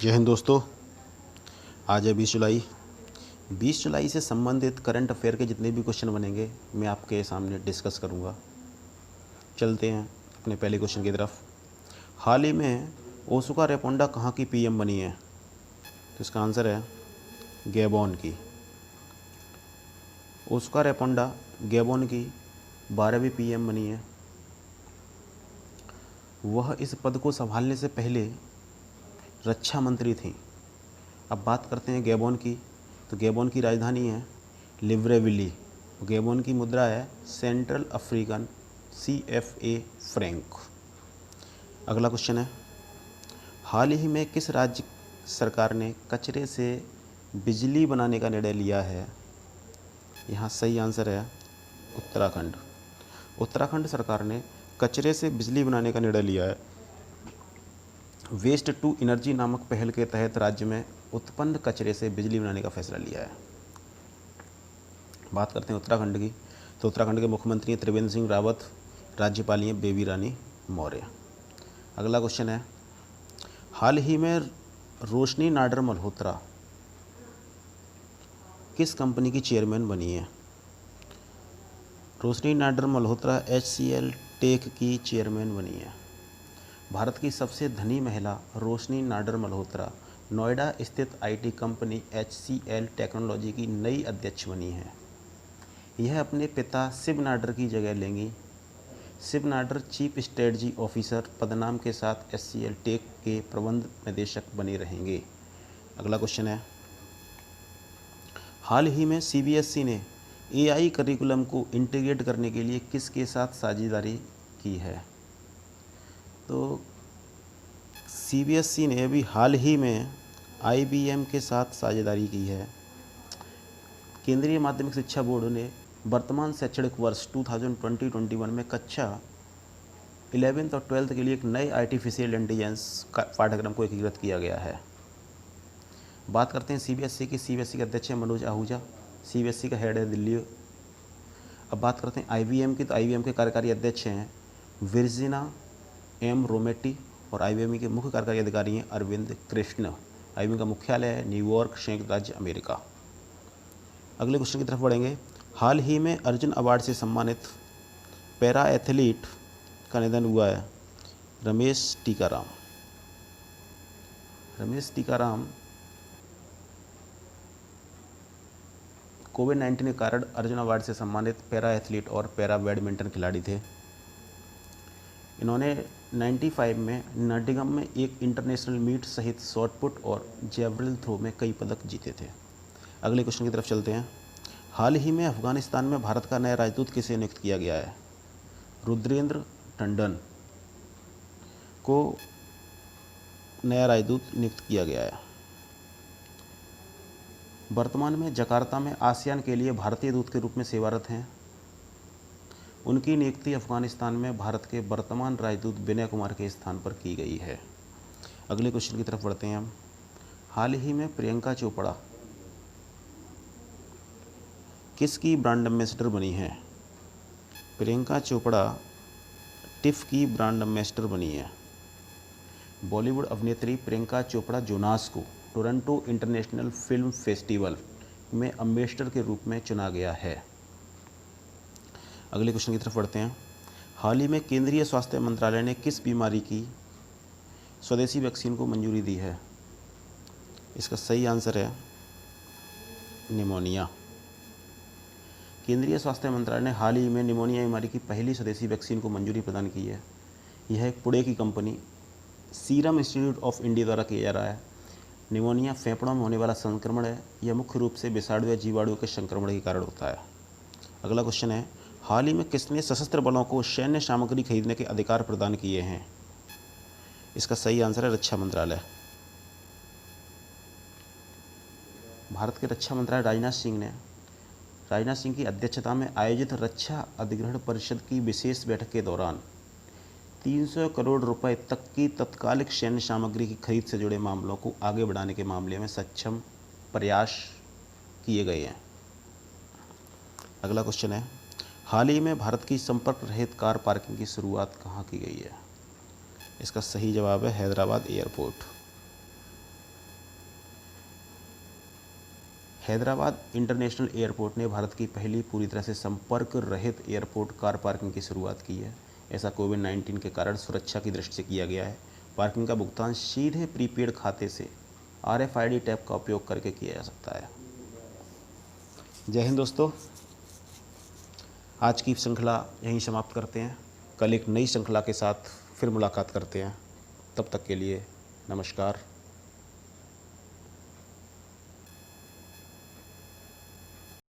जय हिंद दोस्तों। आज है 20 जुलाई। 20 जुलाई से संबंधित करंट अफेयर के जितने भी क्वेश्चन बनेंगे मैं आपके सामने डिस्कस करूंगा। चलते हैं अपने पहले क्वेश्चन की तरफ। हाल ही में ओसुका रेपोंडा कहाँ की पीएम बनी है? तो इसका आंसर है गैबोन की। ओसुका रेपोंडा गैबोन की 12वीं पीएम बनी है। वह इस पद को संभालने से पहले रक्षा मंत्री थी। अब बात करते हैं गैबोन की। तो गैबोन की राजधानी है लिब्रेविली। गैबोन की मुद्रा है सेंट्रल अफ्रीकन CFA फ्रैंक। अगला क्वेश्चन है, हाल ही में किस राज्य सरकार ने कचरे से बिजली बनाने का निर्णय लिया है? यहाँ सही आंसर है उत्तराखंड। उत्तराखंड सरकार ने कचरे से बिजली बनाने का निर्णय लिया है। वेस्ट टू एनर्जी नामक पहल के तहत राज्य में उत्पन्न कचरे से बिजली बनाने का फैसला लिया है। बात करते हैं उत्तराखंड की। तो उत्तराखंड के मुख्यमंत्री हैं त्रिवेंद्र सिंह रावत, राज्यपाल हैं बेबी रानी मौर्य। अगला क्वेश्चन है, हाल ही में रोशनी नाडर मल्होत्रा किस कंपनी की चेयरमैन बनी है? रोशनी नाडर मल्होत्रा HCL टेक की चेयरमैन बनी है। भारत की सबसे धनी महिला रोशनी नाडर मल्होत्रा नोएडा स्थित IT कंपनी HCL टेक्नोलॉजी की नई अध्यक्ष बनी है। यह अपने पिता शिव नाडर की जगह लेंगी। Shiv Nadar chief strategy officer पदनाम के साथ HCL टेक के प्रबंध निदेशक बने रहेंगे। अगला क्वेश्चन है, हाल ही में CBSE ने AI करिकुलम को इंटीग्रेट करने के लिए किसके साथ साझेदारी की है? तो CBSE ने अभी हाल ही में IBM के साथ साझेदारी की है। केंद्रीय माध्यमिक शिक्षा बोर्ड ने वर्तमान शैक्षणिक वर्ष 2020-21 में कक्षा 11th और 12th के लिए एक नए आर्टिफिशियल इंटेलिजेंस पाठ्यक्रम को एकीकृत किया गया है। बात करते हैं CBSE की। CBSE के अध्यक्ष हैं मनोज आहूजा। CBSE का हेड है दिल्ली। अब बात करते हैं IBM की। तो IBM के कार्यकारी अध्यक्ष हैं विर्जिना M रोमेटी और IBM के मुख्य कार्यकारी अधिकारी हैं अरविंद कृष्ण। IBM का मुख्यालय है न्यूयॉर्क, संयुक्त राज्य अमेरिका। अगले क्वेश्चन की तरफ बढ़ेंगे। हाल ही में अर्जुन अवार्ड से सम्मानित पैरा एथलीट का निधन हुआ है रमेश टीकाराम। रमेश टीकाराम कोविड-19 के कारण अर्जुन अवार्ड से सम्मानित पैरा एथलीट और पैरा बैडमिंटन खिलाड़ी थे। इन्होंने 95 में नटिंघम में एक इंटरनेशनल मीट सहित शॉटपुट और जेवलिन थ्रो में कई पदक जीते थे। अगले क्वेश्चन की तरफ चलते हैं। हाल ही में अफगानिस्तान में भारत का नया राजदूत किसे नियुक्त किया गया है? रुद्रेंद्र टंडन को नया राजदूत नियुक्त किया गया है। वर्तमान में जकार्ता में आसियान के लिए भारतीय दूत के रूप में सेवारत हैं। उनकी नियुक्ति अफगानिस्तान में भारत के वर्तमान राजदूत विनय कुमार के स्थान पर की गई है। अगले क्वेश्चन की तरफ बढ़ते हैं हम। हाल ही में प्रियंका चोपड़ा किसकी ब्रांड एम्बेसडर बनी है? प्रियंका चोपड़ा टिफ की ब्रांड एम्बेसडर बनी है। बॉलीवुड अभिनेत्री प्रियंका चोपड़ा जोनास को टोरंटो इंटरनेशनल फिल्म फेस्टिवल में एम्बेसडर के रूप में चुना गया है। अगले क्वेश्चन की तरफ बढ़ते हैं। हाल ही में केंद्रीय स्वास्थ्य मंत्रालय ने किस बीमारी की स्वदेशी वैक्सीन को मंजूरी दी है? इसका सही आंसर है निमोनिया। केंद्रीय स्वास्थ्य मंत्रालय ने हाल ही में निमोनिया बीमारी की पहली स्वदेशी वैक्सीन को मंजूरी प्रदान की है। यह एक पुणे की company serum institute of India द्वारा किया जा रहा है। निमोनिया फेफड़ों में होने वाला संक्रमण है। यह मुख्य रूप से विषाणु या जीवाणु के संक्रमण के कारण होता है। अगला क्वेश्चन है, हाल ही में किसने सशस्त्र बलों को सैन्य सामग्री खरीदने के अधिकार प्रदान किए हैं? इसका सही आंसर है रक्षा मंत्रालय। भारत के रक्षा मंत्री राजनाथ सिंह की अध्यक्षता में आयोजित रक्षा अधिग्रहण परिषद की विशेष बैठक के दौरान 300 करोड़ रुपए तक की तत्कालिक सैन्य सामग्री की खरीद से जुड़े मामलों को आगे बढ़ाने के मामले में सक्षम प्रयास किए गए हैं। अगला क्वेश्चन है, हाल ही में भारत की संपर्क रहित कार पार्किंग की शुरुआत कहाँ की गई है? इसका सही जवाब है Hyderabad airport. Hyderabad international airport ने भारत की पहली पूरी तरह से संपर्क रहित एयरपोर्ट कार पार्किंग की शुरुआत की है। ऐसा कोविड-19 के कारण सुरक्षा की दृष्टि से किया गया है। पार्किंग का भुगतान सीधे प्रीपेड खाते से RFID टैग का उपयोग करके किया जा सकता है। जय हिंद दोस्तों, आज की श्रृंखला यहीं समाप्त करते हैं। कल एक नई श्रृंखला के साथ फिर मुलाकात करते हैं। तब तक के लिए नमस्कार।